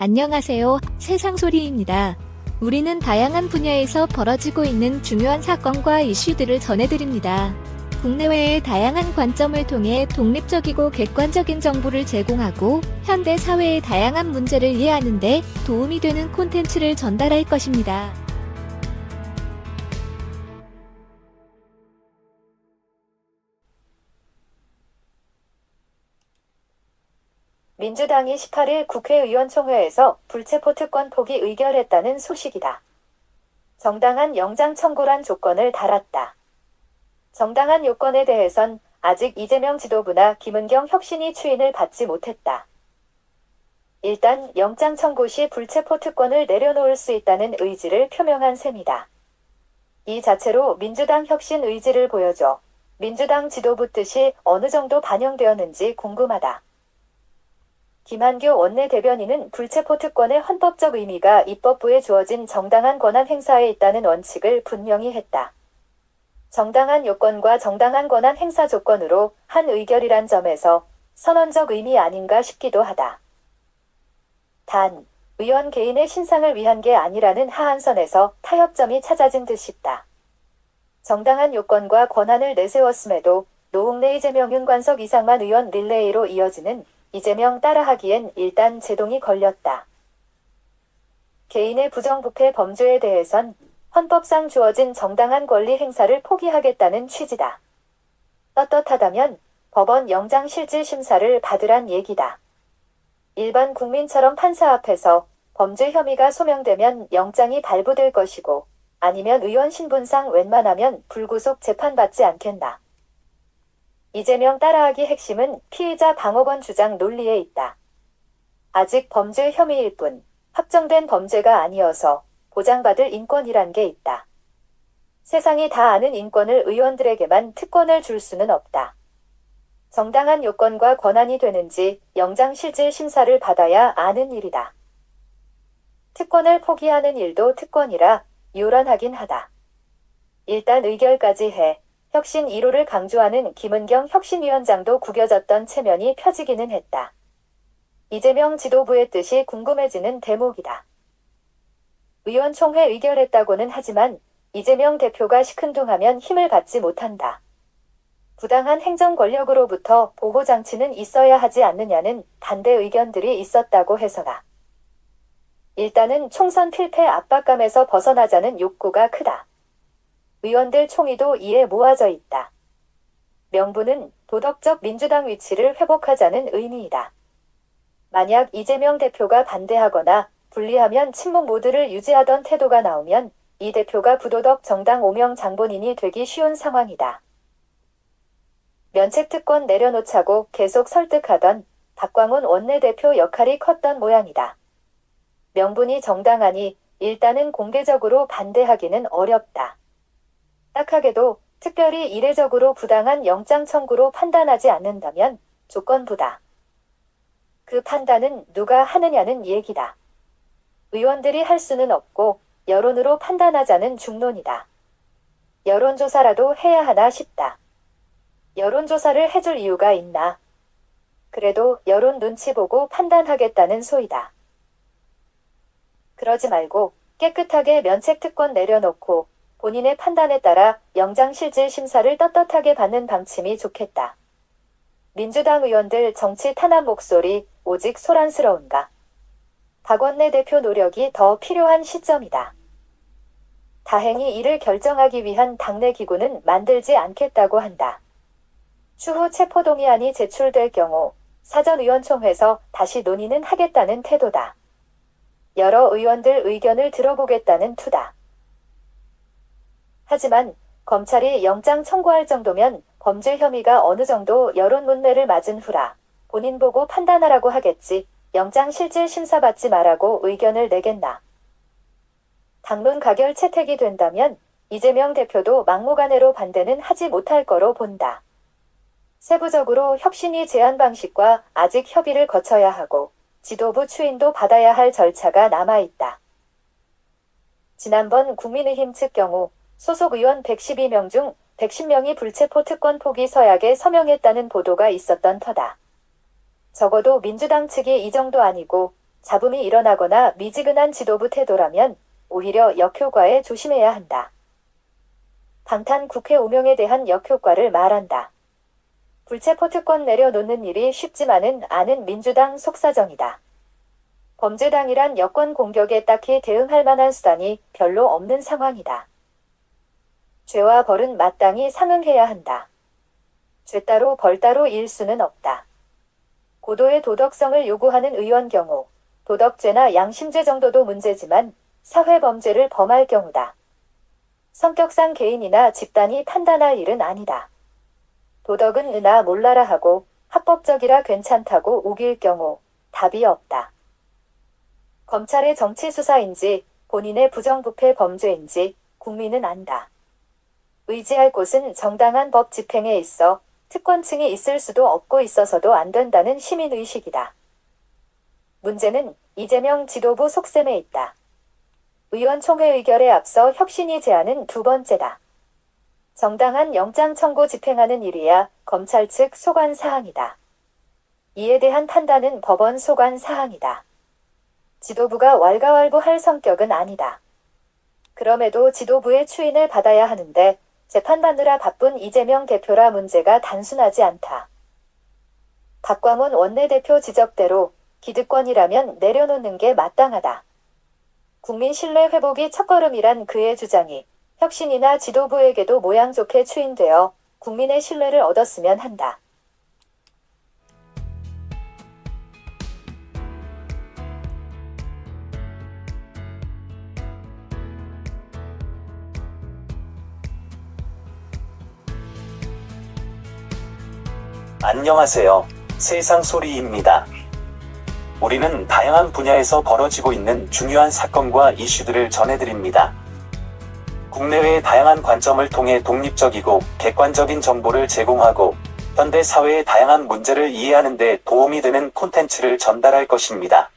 안녕하세요. 세상소리입니다. 우리는 다양한 분야에서 벌어지고 있는 중요한 사건과 이슈들을 전해드립니다. 국내외의 다양한 관점을 통해 독립적이고 객관적인 정보를 제공하고 현대 사회의 다양한 문제를 이해하는 데 도움이 되는 콘텐츠를 전달할 것입니다. 민주당이 18일 국회의원총회에서 불체포 특권 포기 의결했다는 소식이다. 정당한 영장 청구란 조건을 달았다. 정당한 요건에 대해선 아직 이재명 지도부나 김은경 혁신이 추인을 받지 못했다. 일단 영장 청구 시 불체포 특권을 내려놓을 수 있다는 의지를 표명한 셈이다. 이 자체로 민주당 혁신 의지를 보여줘 민주당 지도부 뜻이 어느 정도 반영되었는지 궁금하다. 김한교 원내대변인은 불체포 특권의 헌법적 의미가 입법부에 주어진 정당한 권한 행사에 있다는 원칙을 분명히 했다. 정당한 요건과 정당한 권한 행사 조건으로 한 의결이란 점에서 선언적 의미 아닌가 싶기도 하다. 단, 의원 개인의 신상을 위한 게 아니라는 하한선에서 타협점이 찾아진 듯 싶다. 정당한 요건과 권한을 내세웠음에도 노웅래 이재명 윤관석 이상만 의원 릴레이로 이어지는 이재명 따라하기엔 일단 제동이 걸렸다. 개인의 부정부패 범죄에 대해선 헌법상 주어진 정당한 권리 행사를 포기하겠다는 취지다. 떳떳하다면 법원 영장실질심사를 받으란 얘기다. 일반 국민처럼 판사 앞에서 범죄 혐의가 소명되면 영장이 발부될 것이고 아니면 의원 신분상 웬만하면 불구속 재판받지 않겠나. 이재명 따라하기 핵심은 피의자 방어권 주장 논리에 있다. 아직 범죄 혐의일 뿐 확정된 범죄가 아니어서 보장받을 인권이란 게 있다. 세상이 다 아는 인권을 의원들에게만 특권을 줄 수는 없다. 정당한 요건과 권한이 되는지 영장실질 심사를 받아야 아는 일이다. 특권을 포기하는 일도 특권이라 요란하긴 하다. 일단 의결까지 해 혁신 1호를 강조하는 김은경 혁신위원장도 구겨졌던 체면이 펴지기는 했다. 이재명 지도부의 뜻이 궁금해지는 대목이다. 의원총회 의결했다고는 하지만 이재명 대표가 시큰둥하면 힘을 받지 못한다. 부당한 행정 권력으로부터 보호장치는 있어야 하지 않느냐는 반대 의견들이 있었다고 해서다. 일단은 총선 필패 압박감에서 벗어나자는 욕구가 크다. 의원들 총의도 이에 모아져 있다. 명분은 도덕적 민주당 위치를 회복하자는 의미이다. 만약 이재명 대표가 반대하거나 분리하면 친문 모드를 유지하던 태도가 나오면 이 대표가 부도덕 정당 오명 장본인이 되기 쉬운 상황이다. 면책특권 내려놓자고 계속 설득하던 박광훈 원내대표 역할이 컸던 모양이다. 명분이 정당하니 일단은 공개적으로 반대하기는 어렵다. 딱하게도 특별히 이례적으로 부당한 영장 청구로 판단하지 않는다면 조건부다. 그 판단은 누가 하느냐는 얘기다. 의원들이 할 수는 없고 여론으로 판단하자는 중론이다. 여론조사라도 해야 하나 싶다. 여론조사를 해줄 이유가 있나? 그래도 여론 눈치 보고 판단하겠다는 소이다. 그러지 말고 깨끗하게 면책특권 내려놓고 본인의 판단에 따라 영장실질 심사를 떳떳하게 받는 방침이 좋겠다. 민주당 의원들 정치 탄압 목소리 오직 소란스러운가? 박원내 대표 노력이 더 필요한 시점이다. 다행히 이를 결정하기 위한 당내 기구는 만들지 않겠다고 한다. 추후 체포동의안이 제출될 경우 사전의원총회에서 다시 논의는 하겠다는 태도다. 여러 의원들 의견을 들어보겠다는 투다. 하지만 검찰이 영장 청구할 정도면 범죄 혐의가 어느 정도 여론 문매를 맞은 후라 본인 보고 판단하라고 하겠지 영장 실질 심사 받지 말라고 의견을 내겠나. 당론 가결 채택이 된다면 이재명 대표도 막무가내로 반대는 하지 못할 거로 본다. 세부적으로 혁신위 제안 방식과 아직 협의를 거쳐야 하고 지도부 추인도 받아야 할 절차가 남아있다. 지난번 국민의힘 측 경우 소속 의원 112명 중 110명이 불체포 특권 포기 서약에 서명했다는 보도가 있었던 터다. 적어도 민주당 측이 이 정도 아니고 잡음이 일어나거나 미지근한 지도부 태도라면 오히려 역효과에 조심해야 한다. 방탄 국회 오명에 대한 역효과를 말한다. 불체포 특권 내려놓는 일이 쉽지만은 않은 민주당 속사정이다. 범죄당이란 여권 공격에 딱히 대응할 만한 수단이 별로 없는 상황이다. 죄와 벌은 마땅히 상응해야 한다. 죄 따로 벌 따로 일 수는 없다. 고도의 도덕성을 요구하는 의원 경우 도덕죄나 양심죄 정도도 문제지만 사회범죄를 범할 경우다. 성격상 개인이나 집단이 판단할 일은 아니다. 도덕은 으나 몰라라 하고 합법적이라 괜찮다고 우길 경우 답이 없다. 검찰의 정치수사인지 본인의 부정부패 범죄인지 국민은 안다. 의지할 곳은 정당한 법 집행에 있어 특권층이 있을 수도 없고 있어서도 안 된다는 시민의식이다. 문제는 이재명 지도부 속셈에 있다. 의원총회 의결에 앞서 혁신이 제안은 두 번째다. 정당한 영장 청구 집행하는 일이야 검찰 측 소관 사항이다. 이에 대한 판단은 법원 소관 사항이다. 지도부가 왈가왈부할 성격은 아니다. 그럼에도 지도부의 추인을 받아야 하는데 재판받느라 바쁜 이재명 대표라 문제가 단순하지 않다. 박광훈 원내대표 지적대로 기득권이라면 내려놓는 게 마땅하다. 국민 신뢰 회복이 첫걸음이란 그의 주장이 혁신이나 지도부에게도 모양 좋게 추인되어 국민의 신뢰를 얻었으면 한다. 안녕하세요. 세상소리입니다. 우리는 다양한 분야에서 벌어지고 있는 중요한 사건과 이슈들을 전해드립니다. 국내외의 다양한 관점을 통해 독립적이고 객관적인 정보를 제공하고 현대 사회의 다양한 문제를 이해하는 데 도움이 되는 콘텐츠를 전달할 것입니다.